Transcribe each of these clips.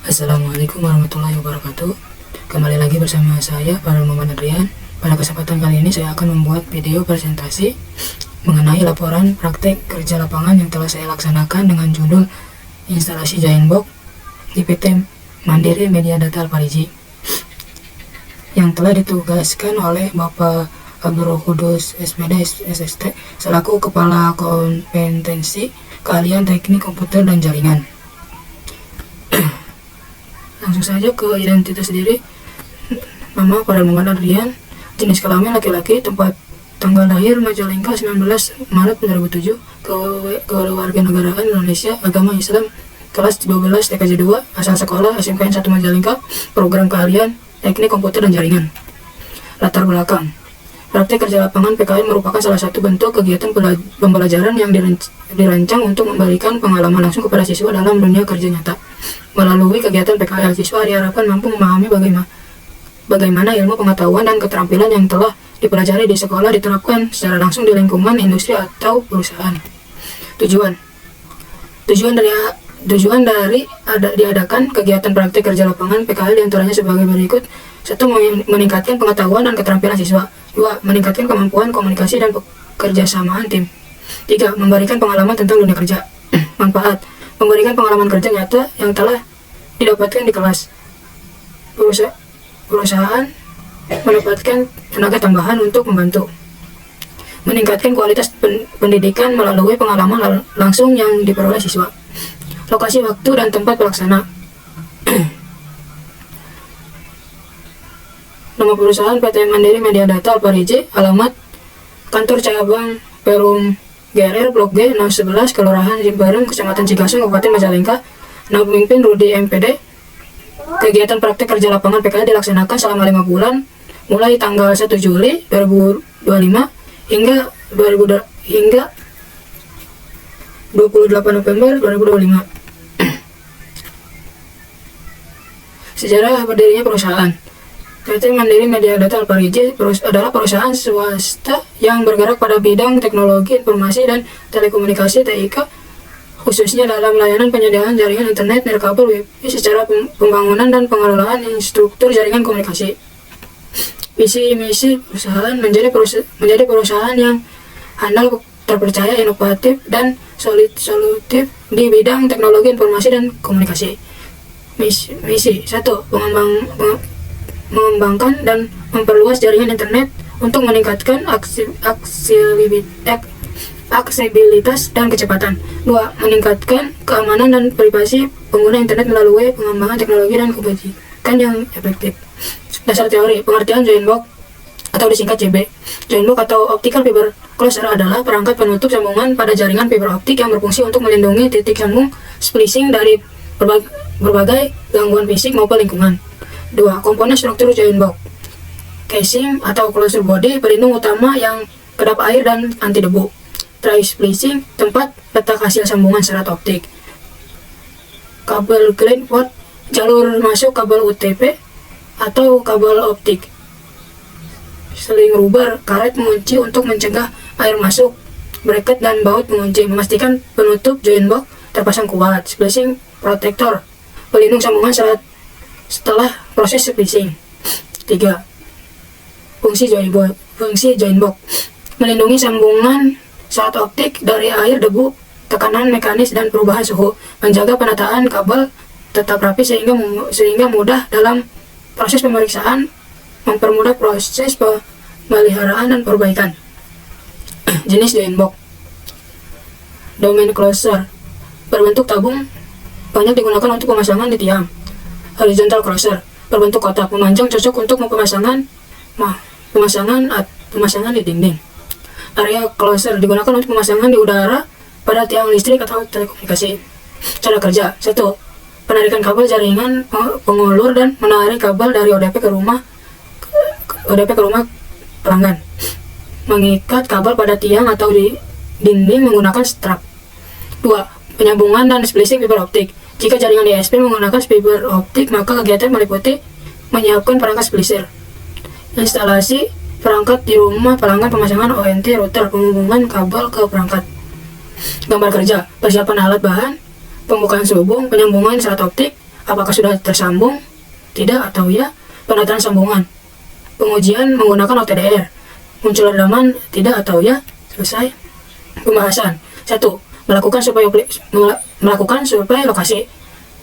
Assalamualaikum warahmatullahi wabarakatuh. Kembali lagi bersama saya, Farel Muhammad Adrian. Pada kesempatan kali ini saya akan membuat video presentasi mengenai laporan praktek kerja lapangan yang telah saya laksanakan dengan judul instalasi Giantbox di PT Mandiri Media Data Al-Pariji, yang telah ditugaskan oleh Bapak Abdul Qudus SPD SST selaku Kepala Kompetensi Keahlian Teknik Komputer dan Jaringan. Langsung saja ke identitas diri. Nama Farel Muhammad Adrian, jenis kelamin laki-laki, tempat tanggal lahir Majalengka 19 Maret 2007, kewarganegaraan Indonesia, agama Islam, kelas 12 TKJ 2, asal sekolah SMKN 1 Majalengka, program keahlian teknik komputer dan jaringan. Latar belakang praktek kerja lapangan PKL merupakan salah satu bentuk kegiatan pembelajaran yang dirancang untuk memberikan pengalaman langsung kepada siswa dalam dunia kerja nyata. Melalui kegiatan PKL, siswa diharapkan mampu memahami bagaimana ilmu pengetahuan dan keterampilan yang telah dipelajari di sekolah diterapkan secara langsung di lingkungan industri atau perusahaan. Tujuan dari diadakan kegiatan praktik kerja lapangan PKL diantaranya sebagai berikut. 1. Meningkatkan pengetahuan dan keterampilan siswa. 2. Meningkatkan kemampuan komunikasi dan kekerjasamaan tim. 3. Memberikan pengalaman tentang dunia kerja. Manfaat: memberikan pengalaman kerja nyata yang telah didapatkan di kelas. Perusahaan mendapatkan tenaga tambahan untuk membantu. Meningkatkan kualitas pendidikan melalui pengalaman langsung yang diperoleh siswa. Lokasi, waktu, dan tempat pelaksana. Nama perusahaan PT Mandiri Media Data Al-Pariji. Alamat kantor cabang Perum GRR Blok G 011, Kelurahan Jimbareng, Kecamatan Cigasung, Kabupaten Majalengka. Nama pemimpin Rudi MPD. Kegiatan praktek kerja lapangan PKL dilaksanakan selama 5 bulan, mulai tanggal 1 Juli 2025 hingga 28 November 2025. Sejarah berdirinya perusahaan. PT Mandiri Media Data Al-Pariji adalah perusahaan swasta yang bergerak pada bidang teknologi informasi dan telekomunikasi (TIK), khususnya dalam layanan penyediaan jaringan internet, nirkabel, wifi, secara pembangunan dan pengelolaan infrastruktur jaringan komunikasi. Visi misi perusahaan menjadi perusahaan yang handal, terpercaya, inovatif, dan solutif di bidang teknologi informasi dan komunikasi. Misi 1. Mengembangkan dan memperluas jaringan internet untuk meningkatkan aksesibilitas dan kecepatan. 2. Meningkatkan keamanan dan privasi pengguna internet melalui pengembangan teknologi dan kebijakan yang efektif. Dasar teori pengertian Giantbox atau disingkat JB. Giantbox atau Optical Fiber Closer adalah perangkat penutup sambungan pada jaringan fiber optik yang berfungsi untuk melindungi titik sambung splicing dari berbagai gangguan fisik maupun lingkungan. 2. Komponen struktur Giantbox: casing atau closure body, pelindung utama yang kedap air dan anti debu. Tray splicing, tempat letak hasil sambungan serat optik. Kabel clean port, jalur masuk kabel UTP atau kabel optik. Seling rubber, karet pengunci untuk mencegah air masuk. Bracket dan baut pengunci, memastikan penutup Giantbox terpasang kuat. Splicing protector, pelindung sambungan serat setelah proses splicing. 3. Fungsi Giantbox: melindungi sambungan serat optik dari air, debu, tekanan mekanis, dan perubahan suhu. Menjaga penataan kabel tetap rapi sehingga mudah dalam proses pemeriksaan, mempermudah proses pemeliharaan dan perbaikan. Jenis Giantbox: domain closer, berbentuk tabung, banyak digunakan untuk pemasangan di tiang. Horizontal closer, berbentuk kotak, memanjang, cocok untuk pemasangan di dinding. Area closer, digunakan untuk pemasangan di udara pada tiang listrik atau telekomunikasi. Cara kerja: 1. Penarikan kabel jaringan pengulur dan menarik kabel dari ODP ke rumah pelanggan. Mengikat kabel pada tiang atau di dinding menggunakan strap. 2. Penyambungan dan splicing fiber optik. Jika jaringan di ISP menggunakan fiber optik, maka kegiatan meliputi menyiapkan perangkat splicer, instalasi perangkat di rumah pelanggan, pemasangan ONT router, penghubungan kabel ke perangkat. Gambar kerja: persiapan alat bahan, pembukaan selubung, penyambungan serat optik, apakah sudah tersambung, tidak atau ya. Penataan sambungan. Pengujian menggunakan OTDR. Muncul redaman, tidak atau ya. Selesai. Pembahasan. 1. Melakukan survei lokasi.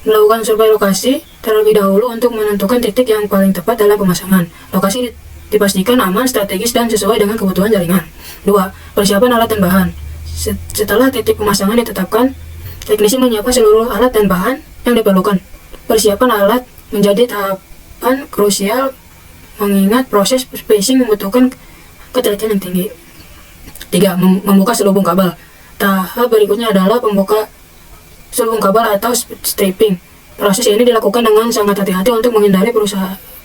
Melakukan survei lokasi terlebih dahulu untuk menentukan titik yang paling tepat dalam pemasangan. Lokasi dipastikan aman, strategis, dan sesuai dengan kebutuhan jaringan. 2. Persiapan alat dan bahan. Setelah titik pemasangan ditetapkan, teknisi menyiapkan seluruh alat dan bahan yang diperlukan. Persiapan alat menjadi tahapan krusial mengingat proses spacing membutuhkan ketelitian yang tinggi. 3. Membuka selubung kabel. Tahap berikutnya adalah membuka selubung kabel atau stripping. Proses ini dilakukan dengan sangat hati-hati untuk menghindari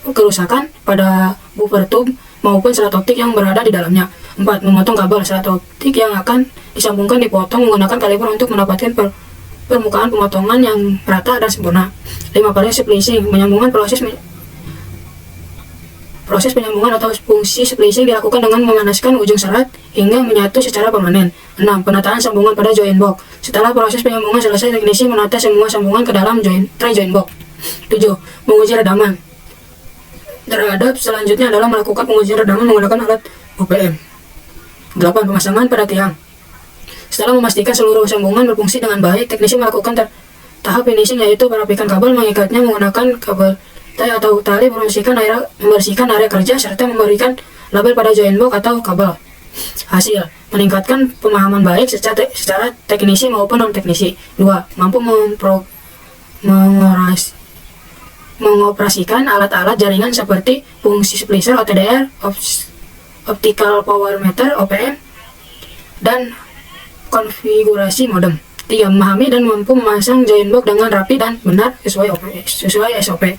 kerusakan pada buffer tube maupun serat optik yang berada di dalamnya. 4. Memotong kabel. Serat optik yang akan disambungkan dipotong menggunakan kaliper untuk mendapatkan permukaan pemotongan yang rata dan sempurna. 5. Proses splicing. Proses penyambungan atau fungsi splicing dilakukan dengan memanaskan ujung serat hingga menyatu secara permanen. 6. Penataan sambungan pada join box. Setelah proses penyambungan selesai, teknisi menata semua sambungan ke dalam tray join box. 7. Menguji redaman. Terhadap selanjutnya adalah melakukan pengujian redaman menggunakan alat OPM. 8. Pemasangan pada tiang. Setelah memastikan seluruh sambungan berfungsi dengan baik, teknisi melakukan tahap finishing, yaitu merapikan kabel, mengikatnya menggunakan kabel tie atau tali, membersihkan area kerja, serta memberikan label pada join box atau kabel. Hasil, meningkatkan pemahaman baik secara teknisi maupun non-teknisi. 2. Mampu mengoperasikan alat-alat jaringan seperti fungsi splicer OTDR, optical power meter OPM, dan konfigurasi modem. 3. Memahami dan mampu memasang join box dengan rapi dan benar sesuai SOP.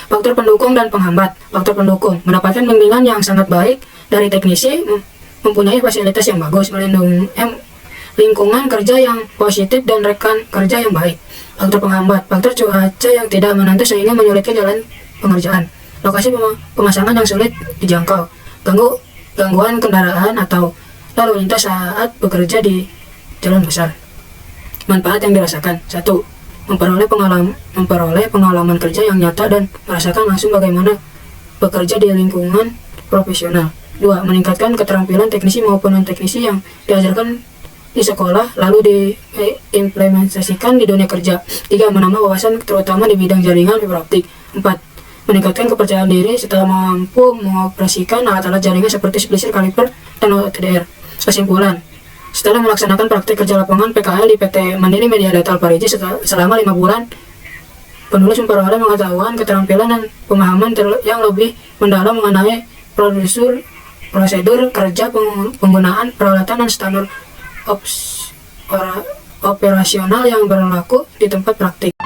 Faktor pendukung dan penghambat. Faktor pendukung, mendapatkan bimbingan yang sangat baik dari teknisi, mempunyai fasilitas yang bagus, melindungi lingkungan kerja yang positif, dan rekan kerja yang baik. Faktor penghambat, faktor cuaca yang tidak menentu sehingga menyulitkan jalan pengerjaan. Lokasi pemasangan yang sulit dijangkau, gangguan kendaraan atau lalu lintas saat bekerja di jalan besar. Manfaat yang dirasakan. 1. Memperoleh pengalaman kerja yang nyata dan merasakan langsung bagaimana bekerja di lingkungan profesional. 2. Meningkatkan keterampilan teknisi maupun non-teknisi yang diajarkan di sekolah lalu diimplementasikan di dunia kerja. 3. Menambah wawasan terutama di bidang jaringan fiber optik. 4. Meningkatkan kepercayaan diri setelah mampu mengoperasikan alat-alat jaringan seperti splicer, kaliper, dan OTDR. Kesimpulan, setelah melaksanakan praktik kerja lapangan PKL di PT Mandiri Media Data Alparigi selama 5 bulan, penulis memperoleh pengetahuan, keterampilan, dan pemahaman yang lebih mendalam mengenai prosedur kerja, penggunaan peralatan, dan standar operasional yang berlaku di tempat praktik.